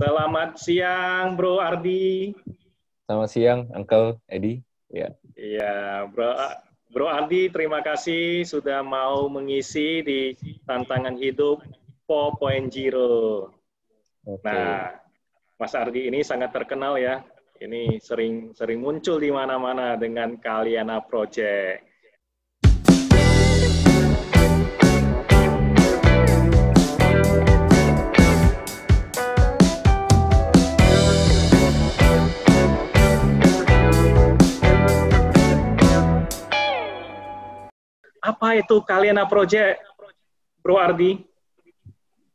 Selamat siang, Bro Ardi. Selamat siang, Uncle Edi. Ya. Iya, Bro Ardi, terima kasih sudah mau mengisi di tantangan hidup 4.0. Oke. Nah, Mas Ardi ini sangat terkenal ya. Ini sering muncul di mana-mana dengan Kaliana Project. Apa itu Kaliana Project, Bro Ardi?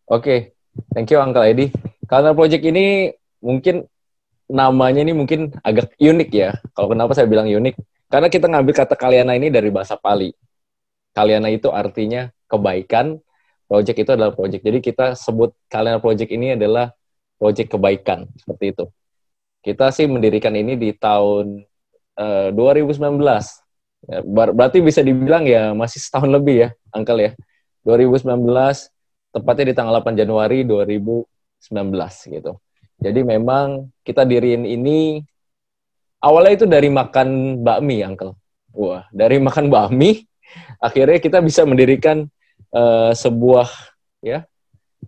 Oke. Thank you, Uncle Edi. Karena project ini mungkin namanya ini mungkin agak unik ya. Kalau kenapa saya bilang unik? Karena kita ngambil kata Kaliana ini dari bahasa Pali. Kaliana itu artinya kebaikan. Project itu adalah project. Jadi kita sebut Kaliana Project ini adalah project kebaikan. Seperti itu. Kita sih mendirikan ini di tahun 2019. Ya, berarti bisa dibilang ya masih setahun lebih ya, Uncle ya. 2019, tepatnya di tanggal 8 Januari 2019 gitu. Jadi memang kita diriin ini awalnya itu dari makan bakmi, Uncle. Wah, dari makan bakmi akhirnya kita bisa mendirikan sebuah ya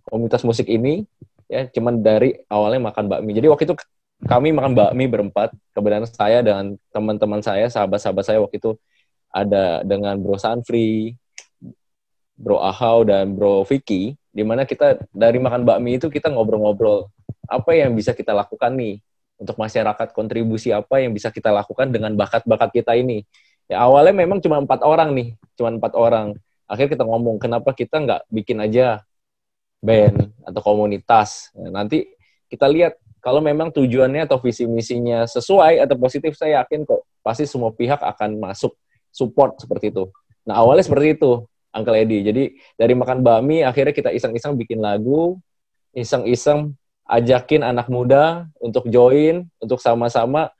komunitas musik ini ya cuman dari awalnya makan bakmi. Jadi waktu itu kami makan bakmi berempat, kebetulan saya dan teman-teman saya, sahabat-sahabat saya waktu itu ada dengan Bro Sanfri, Bro Ahau, dan Bro Vicky, di mana kita dari makan bakmi itu kita ngobrol-ngobrol, apa yang bisa kita lakukan nih untuk masyarakat, kontribusi apa yang bisa kita lakukan dengan bakat-bakat kita ini. Ya awalnya memang cuma 4 orang nih, cuma 4 orang. Akhirnya kita ngomong, kenapa kita nggak bikin aja band atau komunitas. Nah, nanti kita lihat kalau memang tujuannya atau visi misinya sesuai atau positif, saya yakin kok pasti semua pihak akan masuk support seperti itu. Nah awalnya seperti itu, Uncle Edi. Jadi dari makan bakmi akhirnya kita iseng-iseng bikin lagu, iseng-iseng ajakin anak muda untuk join, untuk sama-sama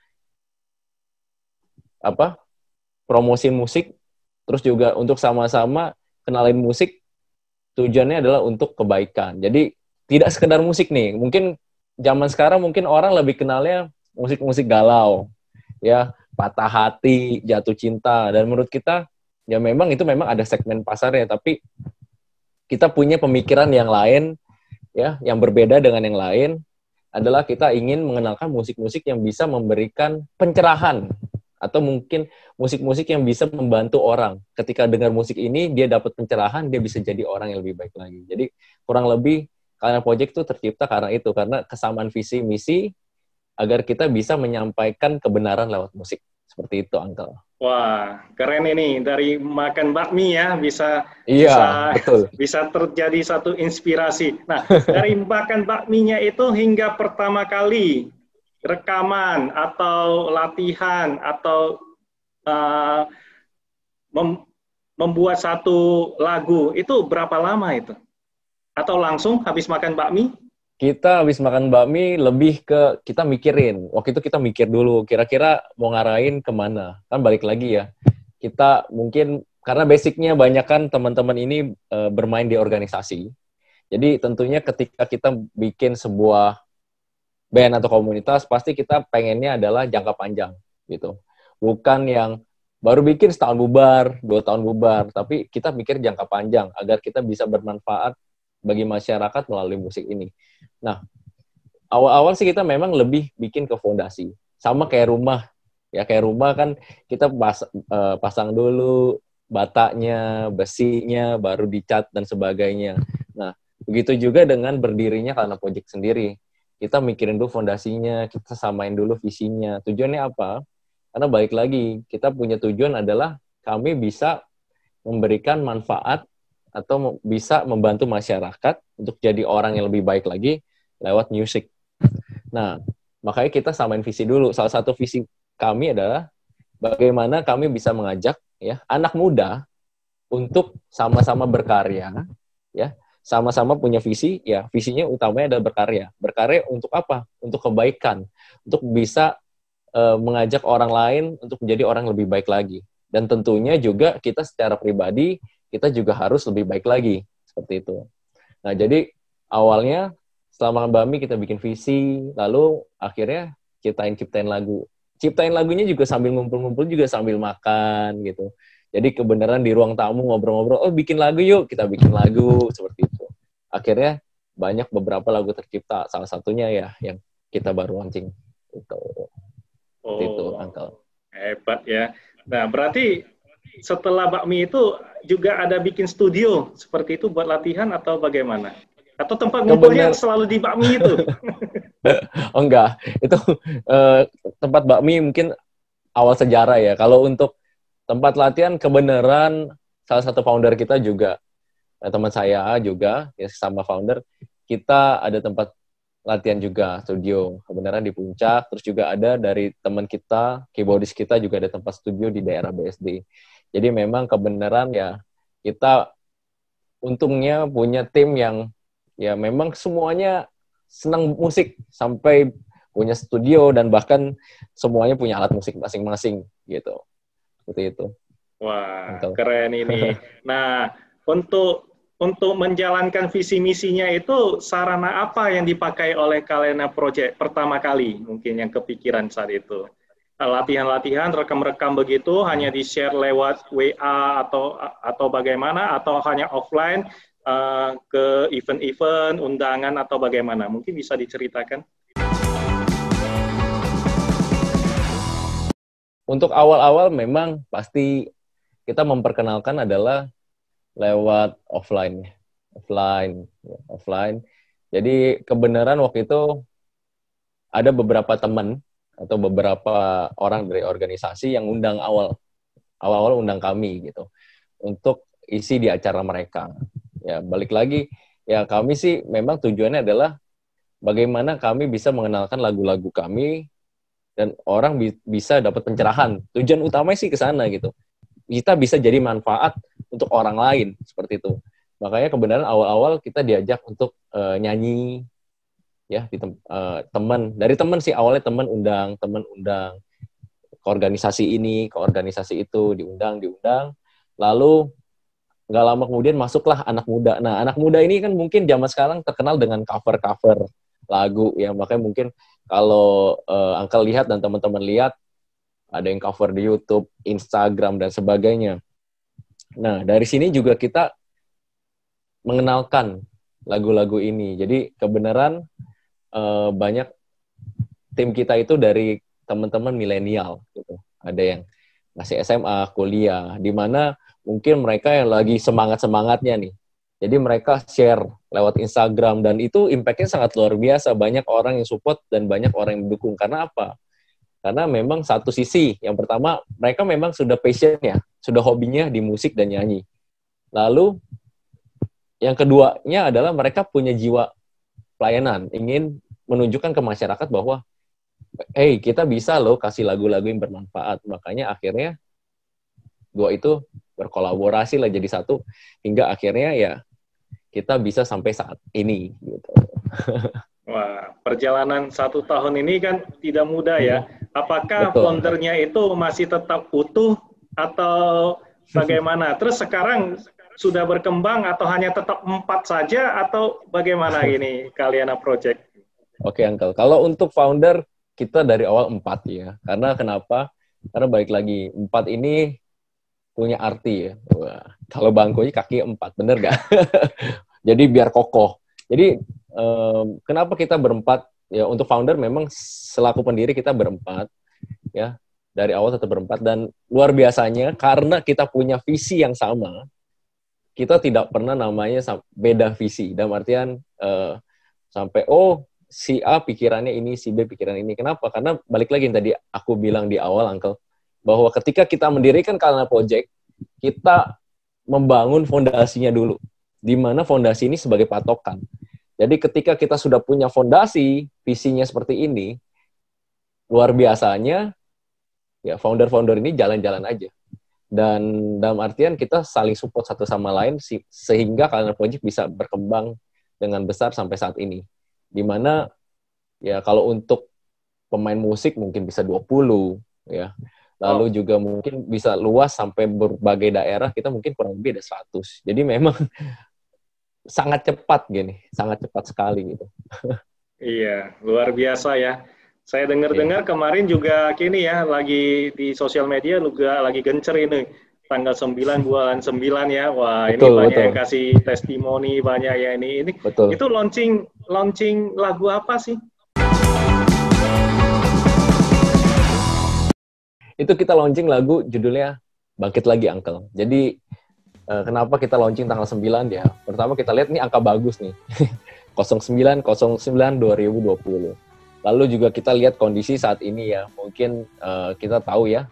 promosi musik, terus juga untuk sama-sama kenalin musik. Tujuannya adalah untuk kebaikan. Jadi tidak sekedar musik nih. Mungkin zaman sekarang mungkin orang lebih kenalnya musik-musik galau, ya patah hati, jatuh cinta. Dan menurut kita ya memang itu memang ada segmen pasarnya, tapi kita punya pemikiran yang lain, ya yang berbeda dengan yang lain adalah kita ingin mengenalkan musik-musik yang bisa memberikan pencerahan atau mungkin musik-musik yang bisa membantu orang. Ketika dengar musik ini, dia dapat pencerahan, dia bisa jadi orang yang lebih baik lagi. Jadi kurang lebih Kaliana Project itu tercipta karena itu, karena kesamaan visi misi agar kita bisa menyampaikan kebenaran lewat musik. Seperti itu, Uncle. Wah, keren ini. Dari makan bakmi ya, Betul. bisa terjadi satu inspirasi. Nah, dari makan bakminya itu hingga pertama kali rekaman atau latihan atau membuat satu lagu, itu berapa lama itu? Atau langsung habis makan bakmi? Kita habis makan bakmi lebih ke kita mikirin. Waktu itu kita mikir dulu, kira-kira mau ngarahin kemana. Kan balik lagi ya. Kita mungkin, karena basicnya banyak kan teman-teman ini bermain di organisasi. Jadi tentunya ketika kita bikin sebuah band atau komunitas, pasti kita pengennya adalah jangka panjang gitu. Bukan yang baru bikin setahun bubar, 2 tahun bubar. Tapi kita mikir jangka panjang agar kita bisa bermanfaat bagi masyarakat melalui musik ini. Nah, awal-awal sih kita memang lebih bikin ke fondasi. Sama kayak rumah. Ya kayak rumah kan kita pasang dulu batanya, besinya, baru dicat dan sebagainya. Nah, begitu juga dengan berdirinya Kaliana Project sendiri. Kita mikirin dulu fondasinya, kita samain dulu visinya. Tujuannya apa? Karena balik lagi, kita punya tujuan adalah kami bisa memberikan manfaat atau bisa membantu masyarakat untuk jadi orang yang lebih baik lagi lewat musik. Nah, makanya kita samain visi dulu. Salah satu visi kami adalah bagaimana kami bisa mengajak ya anak muda untuk sama-sama berkarya, ya sama-sama punya visi, ya visinya utamanya adalah berkarya. Berkarya untuk apa? Untuk kebaikan, untuk bisa mengajak orang lain untuk menjadi orang yang lebih baik lagi. Dan tentunya juga kita secara pribadi kita juga harus lebih baik lagi, seperti itu. Nah, jadi awalnya selama Bami kita bikin visi, lalu akhirnya ciptain lagu. Ciptain lagunya juga sambil ngumpul-ngumpul, juga sambil makan gitu. Jadi kebenaran di ruang tamu ngobrol-ngobrol, oh bikin lagu yuk, kita bikin lagu, seperti itu. Akhirnya banyak beberapa lagu tercipta, salah satunya ya yang kita baru launching. Itu Uncle. Hebat ya. Nah, berarti setelah bakmi itu juga ada bikin studio seperti itu buat latihan atau bagaimana? Atau tempat ngumpulnya selalu di bakmi itu? Oh enggak, itu tempat bakmi mungkin awal sejarah ya. Kalau untuk tempat latihan kebenaran salah satu founder kita juga, teman saya juga, ya sama founder, kita ada tempat latihan juga, studio. Kebenaran di Puncak, terus juga ada dari teman kita, keyboardist kita juga ada tempat studio di daerah BSD. Jadi memang kebenaran ya, kita untungnya punya tim yang ya memang semuanya senang musik, sampai punya studio dan bahkan semuanya punya alat musik masing-masing gitu. Seperti itu. Wah, keren ini. Nah, untuk menjalankan visi misinya itu sarana apa yang dipakai oleh Kalena Project pertama kali mungkin yang kepikiran saat itu? Latihan-latihan, rekam-rekam begitu hanya di-share lewat WA atau bagaimana, atau hanya offline ke event-event, undangan atau bagaimana? Mungkin bisa diceritakan. Untuk awal-awal memang pasti kita memperkenalkan adalah lewat offline. Jadi kebenaran waktu itu ada beberapa teman atau beberapa orang dari organisasi yang undang awal-awal undang kami gitu untuk isi di acara mereka. Ya, balik lagi, ya kami sih memang tujuannya adalah bagaimana kami bisa mengenalkan lagu-lagu kami dan orang bisa dapat pencerahan. Tujuan utamanya sih ke sana gitu. Kita bisa jadi manfaat untuk orang lain, seperti itu. Makanya kebenaran awal-awal kita diajak untuk nyanyi, ya dari teman sih awalnya teman undang ke organisasi ini, ke organisasi itu, diundang. Lalu nggak lama kemudian masuklah anak muda. Nah, anak muda ini kan mungkin zaman sekarang terkenal dengan cover-cover lagu, ya makanya mungkin kalau Uncle lihat dan teman-teman lihat, ada yang cover di YouTube, Instagram, dan sebagainya. Nah, dari sini juga kita mengenalkan lagu-lagu ini. Jadi kebenaran banyak tim kita itu dari teman-teman milenial gitu. Ada yang masih SMA, kuliah, di mana mungkin mereka yang lagi semangat-semangatnya nih. Jadi mereka share lewat Instagram dan itu impact-nya sangat luar biasa. Banyak orang yang support dan banyak orang yang mendukung. Karena apa? Karena memang satu sisi, yang pertama mereka memang sudah passion ya, sudah hobinya di musik dan nyanyi. Lalu yang keduanya adalah mereka punya jiwa pelayanan, ingin menunjukkan ke masyarakat bahwa hey, kita bisa loh kasih lagu-lagu yang bermanfaat. Makanya akhirnya dua itu berkolaborasi lah jadi satu, hingga akhirnya ya kita bisa sampai saat ini gitu. Wah, perjalanan 1 tahun ini kan tidak mudah ya. Apakah foundernya itu masih tetap utuh atau bagaimana? Terus sekarang sudah berkembang atau hanya tetap 4 saja atau bagaimana ini Kalena Project? Oke, Uncle. Kalau untuk founder kita dari awal 4 ya. Karena kenapa? Karena balik lagi 4 ini punya arti ya. Wah, kalau bangkunya kaki 4, bener gak? Jadi biar kokoh. Jadi kenapa kita berempat? Ya untuk founder memang selaku pendiri kita berempat, ya dari awal tetap berempat dan luar biasanya karena kita punya visi yang sama, kita tidak pernah namanya beda visi. Dalam artian sampai si A pikirannya ini, si B pikiran ini. Kenapa? Karena balik lagi yang tadi aku bilang di awal, Uncle, bahwa ketika kita mendirikan Kalena Project, kita membangun fondasinya dulu. Di mana fondasi ini sebagai patokan. Jadi ketika kita sudah punya fondasi, visinya seperti ini, luar biasanya, ya founder-founder ini jalan-jalan aja. Dan dalam artian kita saling support satu sama lain, sehingga Kalena Project bisa berkembang dengan besar sampai saat ini. Dimana, ya kalau untuk pemain musik mungkin bisa 20, ya. Lalu juga mungkin bisa luas sampai berbagai daerah, kita mungkin kurang lebih ada 100. Jadi memang sangat cepat gini, sangat cepat sekali gitu. Iya, luar biasa ya. Saya dengar-dengar kemarin juga kini ya, lagi di sosial media juga lagi gencer ini. Tanggal 9 bulan 9 ya. Wah, ini Betul, banyak betul, yang kasih testimoni, banyak ya ini. betul. Itu launching launching lagu apa sih? Itu kita launching lagu judulnya Bangkit Lagi Uncle. Jadi kenapa kita launching tanggal 9 ya? Pertama kita lihat nih angka bagus nih. 09/09/2020. Lalu juga kita lihat kondisi saat ini ya. Mungkin kita tahu ya,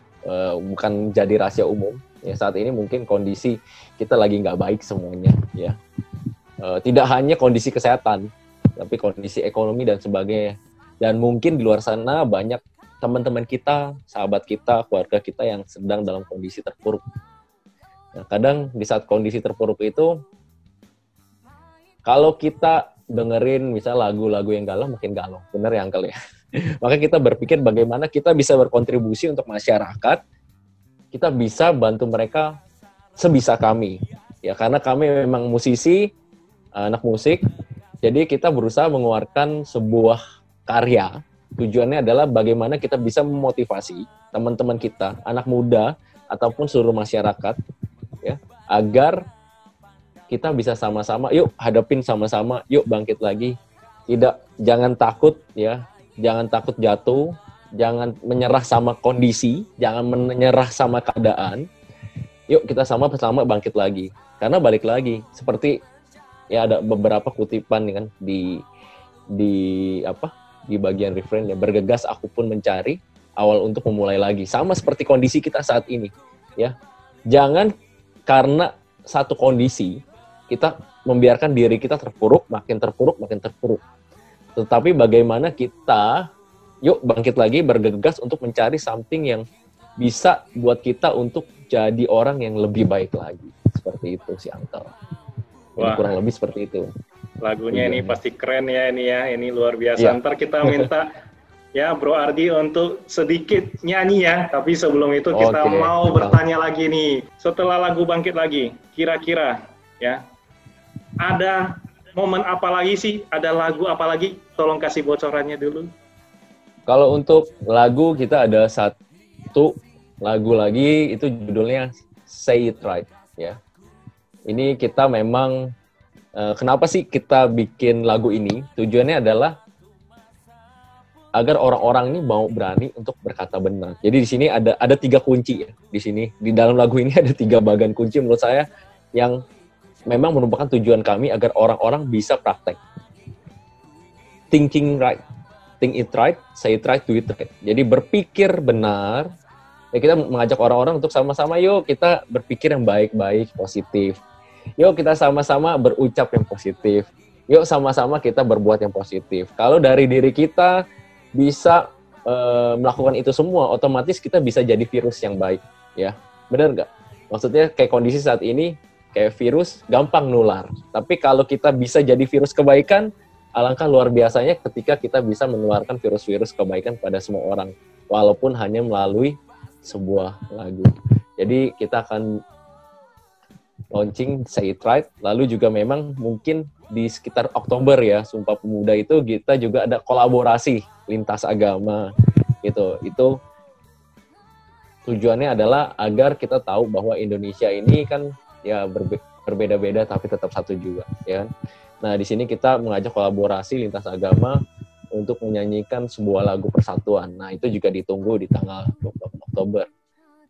bukan jadi rahasia umum. Ya, saat ini mungkin kondisi kita lagi nggak baik semuanya ya. Tidak hanya kondisi kesehatan, tapi kondisi ekonomi dan sebagainya. Dan mungkin di luar sana banyak teman-teman kita, sahabat kita, keluarga kita yang sedang dalam kondisi terpuruk. Nah, kadang di saat kondisi terpuruk itu, kalau kita dengerin misal lagu-lagu yang galau, makin galau. Bener ya, Uncle ya? Maka kita berpikir bagaimana kita bisa berkontribusi untuk masyarakat, kita bisa bantu mereka sebisa kami. Ya, karena kami memang musisi, anak musik, jadi kita berusaha mengeluarkan sebuah karya. Tujuannya adalah bagaimana kita bisa memotivasi teman-teman kita, anak muda, ataupun seluruh masyarakat, ya, agar kita bisa sama-sama, yuk hadapin sama-sama, yuk bangkit lagi. Jangan takut ya, jangan takut jatuh, jangan menyerah sama kondisi, jangan menyerah sama keadaan. Yuk kita sama-sama bangkit lagi. Karena balik lagi, seperti ya ada beberapa kutipan kan di bagian refrain ya, bergegas aku pun mencari awal untuk memulai lagi. Sama seperti kondisi kita saat ini, ya. Jangan karena satu kondisi kita membiarkan diri kita terpuruk, makin terpuruk. Tetapi bagaimana kita yuk bangkit lagi, bergegas untuk mencari something yang bisa buat kita untuk jadi orang yang lebih baik lagi. Seperti itu si Uncle. Jadi kurang lebih seperti itu. Lagunya ini pasti keren ya ini ya, ini luar biasa. Ntar kita minta ya Bro Ardi untuk sedikit nyanyi ya, tapi sebelum itu kita mau bertanya lagi nih. Setelah lagu Bangkit Lagi, kira-kira ya ada momen apa lagi sih? Ada lagu apa lagi? Tolong kasih bocorannya dulu. Kalau untuk lagu kita ada satu lagu lagi, itu judulnya Say It Right ya. Ini kita memang kenapa sih kita bikin lagu ini? Tujuannya adalah agar orang-orang ini mau berani untuk berkata benar. Jadi di sini ada 3 kunci ya. Di sini di dalam lagu ini ada 3 bagian kunci menurut saya yang memang merupakan tujuan kami agar orang-orang bisa praktek. Thinking right, think it right, say it right, do it right. Jadi berpikir benar. Ya kita mengajak orang-orang untuk sama-sama yuk kita berpikir yang baik-baik, positif. Yuk kita sama-sama berucap yang positif. Yuk sama-sama kita berbuat yang positif. Kalau dari diri kita bisa melakukan itu semua, otomatis kita bisa jadi virus yang baik. Ya, benar nggak? Maksudnya kayak kondisi saat ini, kayak virus gampang nular. Tapi kalau kita bisa jadi virus kebaikan, alangkah luar biasanya ketika kita bisa menularkan virus-virus kebaikan pada semua orang. Walaupun hanya melalui sebuah lagu. Jadi kita akan launching Say It Right, lalu juga memang mungkin di sekitar Oktober ya, Sumpah Pemuda itu kita juga ada kolaborasi lintas agama gitu. Itu tujuannya adalah agar kita tahu bahwa Indonesia ini kan ya berbeda-beda tapi tetap satu juga ya. Nah, di sini kita mengajak kolaborasi lintas agama untuk menyanyikan sebuah lagu persatuan. Nah, itu juga ditunggu di tanggal 20 Oktober.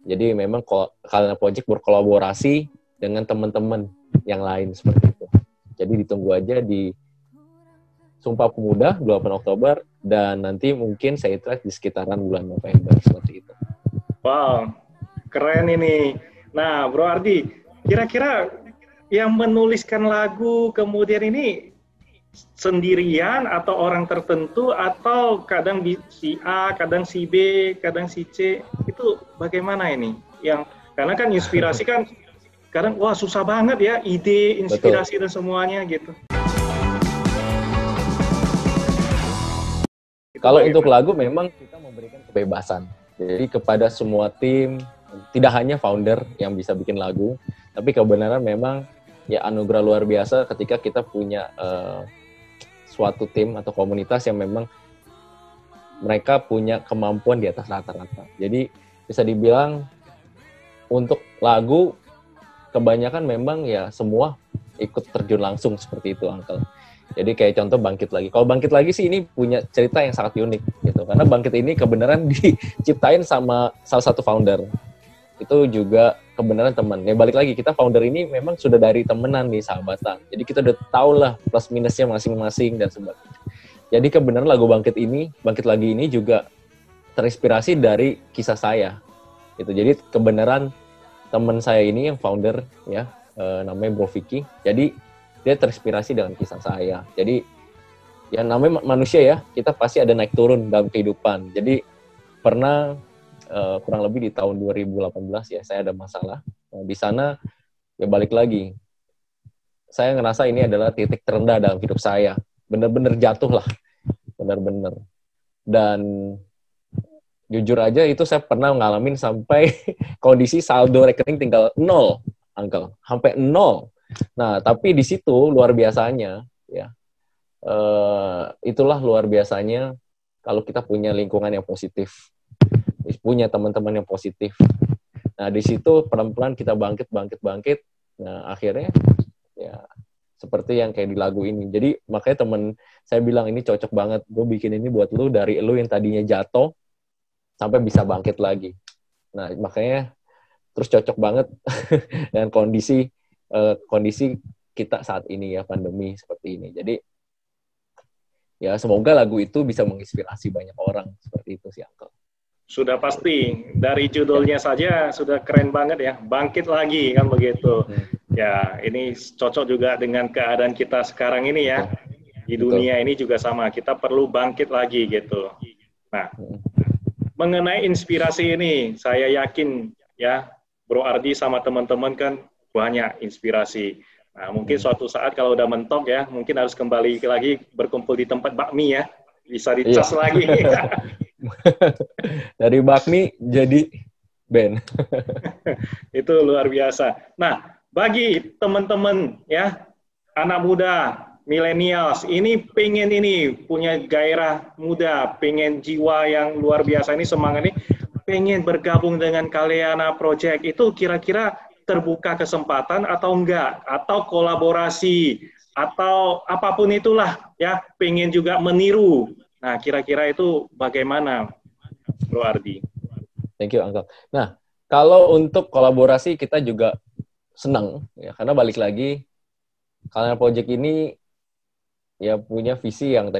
Jadi memang Kalena Project berkolaborasi dengan teman-teman yang lain seperti itu. Jadi ditunggu aja di Sumpah Pemuda 28 Oktober dan nanti mungkin saya track di sekitaran bulan November seperti itu. Wow, keren ini. Nah, Bro Ardi, kira-kira yang menuliskan lagu kemudian ini sendirian atau orang tertentu atau kadang si A, kadang si B, kadang si C, itu bagaimana ini? Yang karena kan inspirasi kan kadang wah susah banget ya ide, inspirasi dan semuanya gitu. Kalau untuk lagu memang kita memberikan kebebasan. Jadi kepada semua tim, tidak hanya founder yang bisa bikin lagu, tapi kebenaran memang ya anugerah luar biasa ketika kita punya suatu tim atau komunitas yang memang mereka punya kemampuan di atas rata-rata. Jadi bisa dibilang untuk lagu kebanyakan memang ya semua ikut terjun langsung seperti itu, Uncle. Jadi kayak contoh Bangkit Lagi. Kalau Bangkit Lagi sih ini punya cerita yang sangat unik gitu. Karena Bangkit ini kebenaran diciptain sama salah satu founder. Itu juga kebenaran teman. Ya balik lagi, kita founder ini memang sudah dari temenan nih, sahabatan. Jadi kita udah tahu lah plus minusnya masing-masing dan sebagainya. Jadi kebenaran lagu Bangkit Lagi ini juga terinspirasi dari kisah saya. Gitu. Jadi kebenaran teman saya ini yang founder ya, namanya Bro Vicky. Jadi dia terinspirasi dengan kisah saya. Jadi ya namanya manusia ya, kita pasti ada naik turun dalam kehidupan. Jadi pernah kurang lebih di tahun 2018 ya, saya ada masalah. Nah, di sana ya balik lagi, saya ngerasa ini adalah titik terendah dalam hidup saya. Bener-bener jatuh lah, bener-bener. Dan jujur aja itu saya pernah ngalamin sampai kondisi saldo rekening tinggal 0, Uncle. Sampai 0. Nah, tapi di situ luar biasanya, ya, itulah luar biasanya kalau kita punya lingkungan yang positif, punya teman-teman yang positif. Nah, di situ pelan-pelan kita bangkit. Nah, akhirnya, ya, seperti yang kayak di lagu ini. Jadi, makanya teman saya bilang ini cocok banget. Gue bikin ini buat lu, dari lu yang tadinya jatuh, sampai bisa bangkit lagi. Nah, makanya terus cocok banget dengan kondisi kita saat ini ya, pandemi seperti ini. Jadi ya semoga lagu itu bisa menginspirasi banyak orang, seperti itu sih, Uncle. Sudah pasti, dari judulnya saja sudah keren banget ya, Bangkit Lagi kan begitu. Ya, ini cocok juga dengan keadaan kita sekarang ini ya. Di dunia ini juga sama, kita perlu bangkit lagi gitu. Nah, mengenai inspirasi ini, saya yakin ya, Bro Ardi sama teman-teman kan banyak inspirasi. Nah, mungkin suatu saat kalau udah mentok ya, mungkin harus kembali lagi berkumpul di tempat bakmi ya, bisa dicas lagi. Dari bakmi jadi band. Itu luar biasa. Nah, bagi teman-teman ya, anak muda, millennials, ini pengen ini punya gairah muda, pengen jiwa yang luar biasa ini, semangat ini, pengen bergabung dengan Kalyana Project, itu kira-kira terbuka kesempatan atau enggak, atau kolaborasi, atau apapun itulah ya, pengen juga meniru. Nah, kira-kira itu bagaimana, Bro Ardi? Thank you, Uncle. Nah, kalau untuk kolaborasi kita juga senang ya, karena balik lagi Kalyana Project ini ya punya visi yang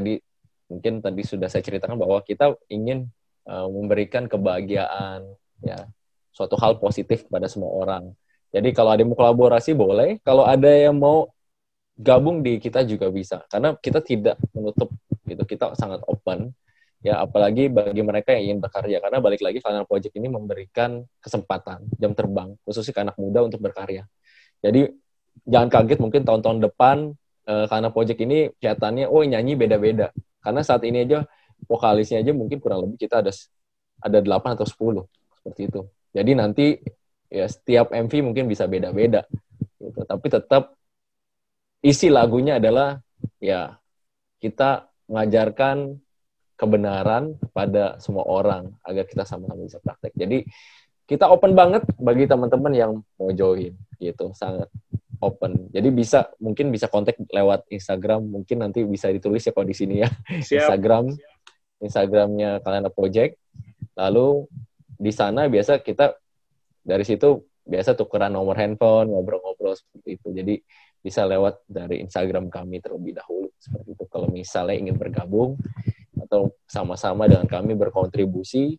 mungkin tadi sudah saya ceritakan, bahwa kita ingin memberikan kebahagiaan ya, suatu hal positif kepada semua orang. Jadi kalau ada yang mau kolaborasi boleh, kalau ada yang mau gabung di kita juga bisa, karena kita tidak menutup gitu, kita sangat open ya, apalagi bagi mereka yang ingin bekarya, karena balik lagi Kalyana Project ini memberikan kesempatan jam terbang khususnya ke anak muda untuk berkarya. Jadi jangan kaget mungkin tahun-tahun depan Kalyana Project ini kelihatannya nyanyi beda-beda, karena saat ini aja vokalisnya aja mungkin kurang lebih kita ada 8 atau 10 seperti itu. Jadi nanti ya setiap MV mungkin bisa beda-beda gitu. Tapi tetap isi lagunya adalah ya kita mengajarkan kebenaran kepada semua orang agar kita sama-sama bisa praktek. Jadi kita open banget bagi teman-teman yang mau join gitu, sangat open. Jadi mungkin bisa kontak lewat Instagram, mungkin nanti bisa ditulis ya kalau di sini ya. Siap. Instagramnya Kalyana Project. Lalu di sana biasa kita dari situ biasa tukeran nomor handphone, ngobrol-ngobrol seperti itu. Jadi bisa lewat dari Instagram kami terlebih dahulu seperti itu. Kalau misalnya ingin bergabung atau sama-sama dengan kami berkontribusi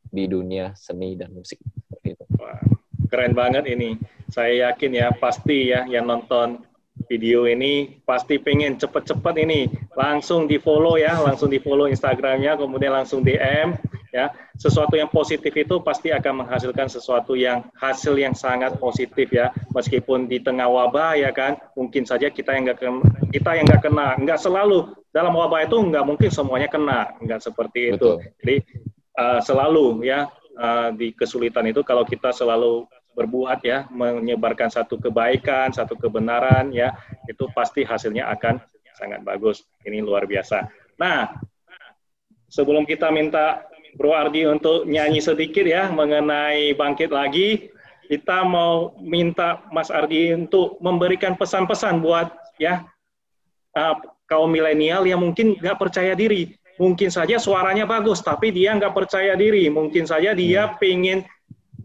di dunia seni dan musik seperti itu. Wah, keren banget ini. Saya yakin ya pasti ya yang nonton video ini pasti pengen cepet-cepet ini langsung di follow ya, langsung di follow Instagramnya, kemudian langsung DM ya. Sesuatu yang positif itu pasti akan menghasilkan sesuatu yang hasil yang sangat positif ya, meskipun di tengah wabah ya kan, mungkin saja kita yang nggak kena, nggak selalu dalam wabah itu nggak mungkin semuanya kena, nggak seperti itu. Betul. Jadi selalu ya di kesulitan itu kalau kita selalu berbuat ya, menyebarkan satu kebaikan, satu kebenaran ya, itu pasti hasilnya akan sangat bagus. Ini luar biasa. Nah, sebelum kita minta Bro Ardi untuk nyanyi sedikit ya mengenai Bangkit Lagi, kita mau minta Mas Ardi untuk memberikan pesan-pesan buat ya kaum milenial yang mungkin nggak percaya diri. Mungkin saja suaranya bagus, tapi dia nggak percaya diri. Mungkin saja dia pengen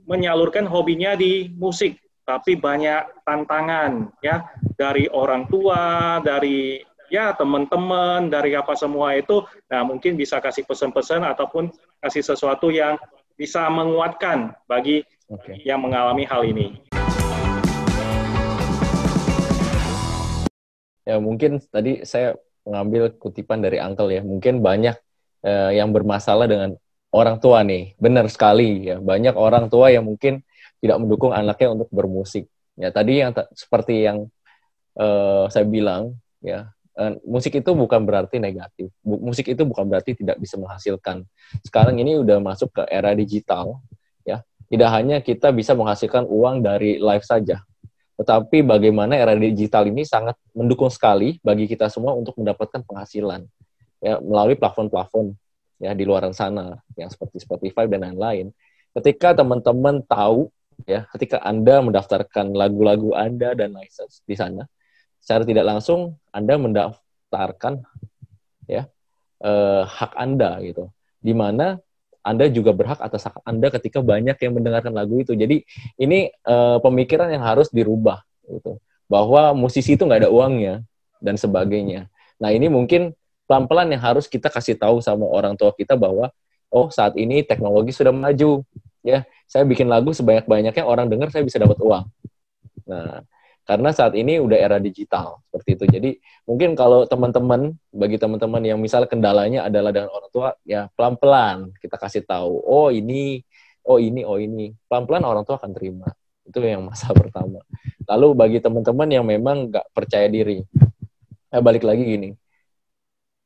menyalurkan hobinya di musik, tapi banyak tantangan ya dari orang tua, dari ya teman-teman, dari apa semua itu. Nah, mungkin bisa kasih pesan-pesan ataupun kasih sesuatu yang bisa menguatkan bagi yang mengalami hal ini. Ya, mungkin tadi saya mengambil kutipan dari Uncle ya. Mungkin banyak yang bermasalah dengan orang tua nih. Benar sekali ya. Banyak orang tua yang mungkin tidak mendukung anaknya untuk bermusik. Ya, tadi yang seperti yang saya bilang ya, musik itu bukan berarti negatif. Musik itu bukan berarti tidak bisa menghasilkan. Sekarang ini udah masuk ke era digital ya. Tidak hanya kita bisa menghasilkan uang dari live saja. Tetapi bagaimana era digital ini sangat mendukung sekali bagi kita semua untuk mendapatkan penghasilan ya melalui plafon-plafon ya di luar sana yang seperti Spotify dan lain-lain. Ketika teman-teman tahu ya, ketika Anda mendaftarkan lagu-lagu Anda dan license di sana, secara tidak langsung Anda mendaftarkan ya hak Anda gitu. Di mana Anda juga berhak atas hak Anda ketika banyak yang mendengarkan lagu itu. Jadi ini pemikiran yang harus dirubah, gitu. Bahwa musisi itu nggak ada uangnya dan sebagainya. Nah ini mungkin pelan-pelan yang harus kita kasih tahu sama orang tua kita bahwa oh saat ini teknologi sudah maju, ya saya bikin lagu sebanyak-banyaknya orang dengar saya bisa dapat uang. Nah karena saat ini udah era digital seperti itu. Jadi mungkin kalau teman-teman, bagi teman-teman yang misalnya kendalanya adalah dengan orang tua, ya pelan-pelan kita kasih tahu, oh ini. Pelan-pelan orang tua akan terima. Itu yang masalah pertama. Lalu bagi teman-teman yang memang nggak percaya diri, balik lagi gini.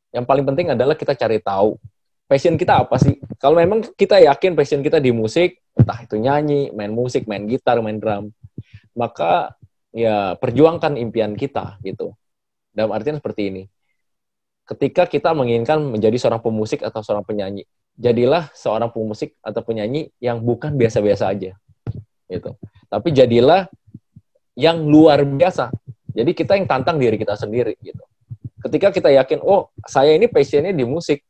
Yang paling penting adalah kita cari tahu passion kita apa sih. Kalau memang kita yakin passion kita di musik, entah itu nyanyi, main musik, main gitar, main drum, maka ya perjuangkan impian kita gitu. Dalam artian seperti ini. Ketika kita menginginkan menjadi seorang pemusik atau seorang penyanyi, jadilah seorang pemusik atau penyanyi yang bukan biasa-biasa aja. Gitu. Tapi jadilah yang luar biasa. Jadi kita yang tantang diri kita sendiri gitu. Ketika kita yakin, oh, saya ini passionnya di musik.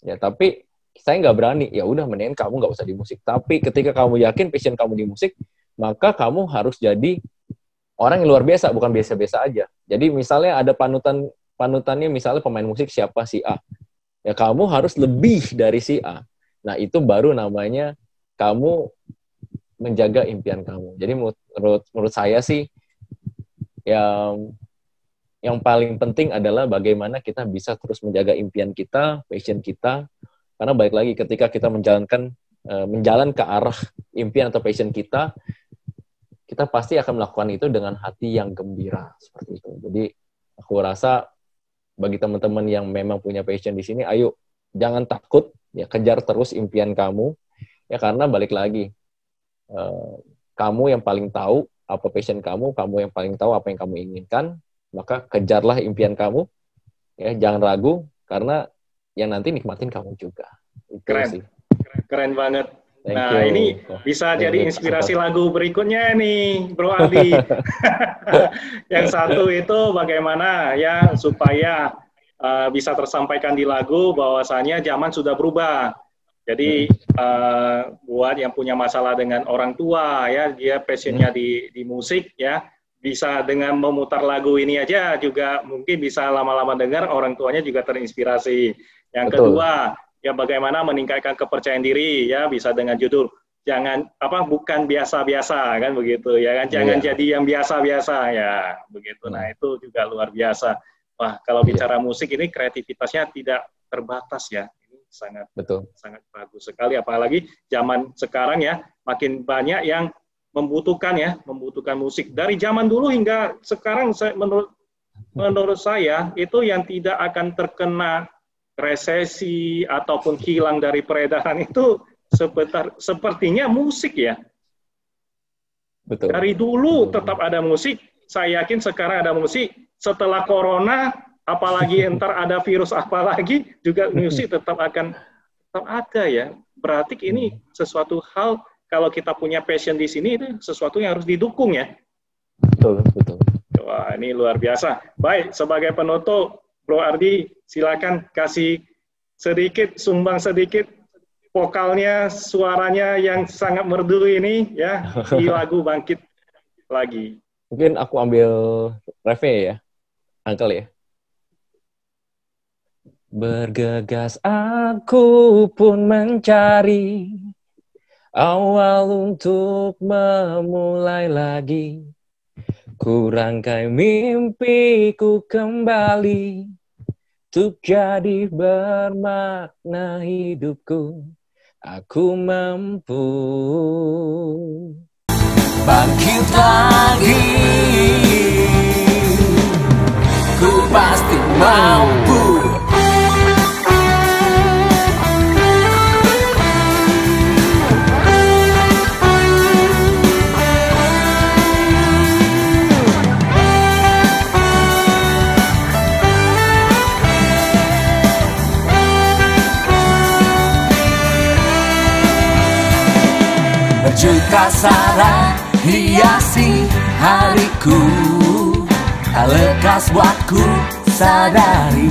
Ya, tapi saya nggak berani. Ya udah, mendingan kamu nggak usah di musik. Tapi ketika kamu yakin passion kamu di musik, maka kamu harus jadi orang yang luar biasa, bukan biasa-biasa aja. Jadi misalnya ada panutannya misalnya pemain musik siapa, si A. Ya kamu harus lebih dari si A. Nah itu baru namanya kamu menjaga impian kamu. Jadi menurut saya sih yang paling penting adalah bagaimana kita bisa terus menjaga impian kita, passion kita. Karena balik lagi ketika kita menjalan ke arah impian atau passion kita pasti akan melakukan itu dengan hati yang gembira seperti itu. Jadi aku rasa bagi teman-teman yang memang punya passion di sini, ayo jangan takut, ya kejar terus impian kamu, ya karena balik lagi kamu yang paling tahu apa passion kamu yang paling tahu apa yang kamu inginkan, maka kejarlah impian kamu, ya jangan ragu karena yang nanti nikmatin kamu juga. Itu keren, sih. Keren banget. Nah, ini bisa jadi inspirasi lagu berikutnya nih, Bro Ardi. Yang satu itu bagaimana ya supaya bisa tersampaikan di lagu bahwasanya zaman sudah berubah. Jadi buat yang punya masalah dengan orang tua ya, dia passionnya di musik ya, bisa dengan memutar lagu ini aja juga mungkin bisa lama-lama dengar orang tuanya juga terinspirasi. Yang kedua, ya bagaimana meningkatkan kepercayaan diri ya, bisa dengan judul bukan biasa-biasa kan begitu ya kan, jangan jadi yang biasa-biasa ya begitu. Nah itu juga luar biasa. Wah kalau bicara musik ini kreativitasnya tidak terbatas ya, ini sangat bagus sekali, apalagi zaman sekarang ya makin banyak yang membutuhkan musik dari zaman dulu hingga sekarang. Menurut saya itu yang tidak akan terkena resesi ataupun hilang dari peredaran itu sepertinya musik ya. Betul. Dari dulu tetap ada musik, saya yakin sekarang ada musik. Setelah corona apalagi entar ada virus apalagi juga musik tetap ada ya. Berarti ini sesuatu hal kalau kita punya passion di sini itu sesuatu yang harus didukung ya. Betul, betul. Wah, ini luar biasa. Baik, sebagai penutup, Bro Ardi, silakan kasih sumbang sedikit vokalnya, suaranya yang sangat merdu ini ya di lagu Bangkit Lagi. Mungkin aku ambil refnya ya, Uncle ya. Bergegas aku pun mencari awal untuk memulai lagi. Ku rangkai mimpiku kembali untuk jadi bermakna hidupku. Aku mampu bangkit lagi. Ku pasti mampu. Berjuta sarang hiasi hariku, tak lekas buatku sadari.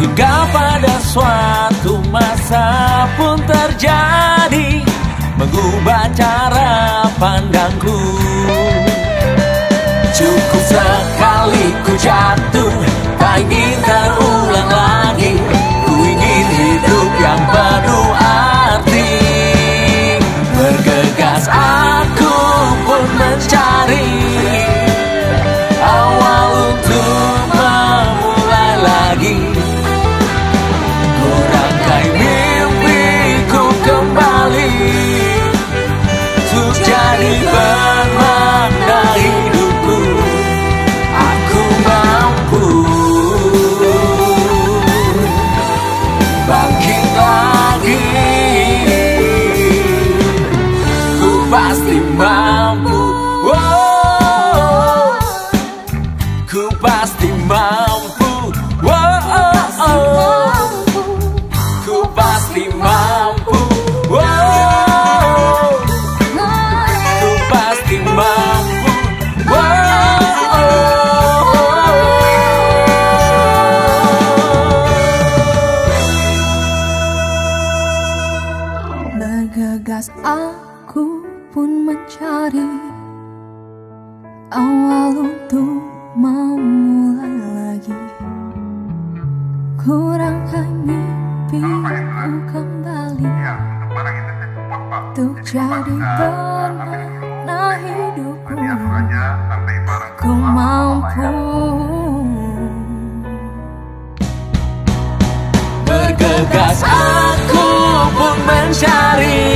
Hingga pada suatu masa pun terjadi, mengubah cara pandangku. Cukup sekali ku jatuh, tak ingin terulang lagi. Ku ingin hidup yang penuh arti. Bergegas aku pun mencari awal untuk memulai lagi. Ku rangkai mimpiku kembali untuk jadi bermakna hidupku. Aku mampu bangkit lagi. Pasti mampu, oh, ku pasti mampu, oh, ku pasti mampu, oh, ku pasti mampu, bergegas aku pun mencari awal untuk memulai lagi. Ku rangkai mimpiku kembali untuk jadi bermakna hidupku. Aku mampu bergegas aku pun mencari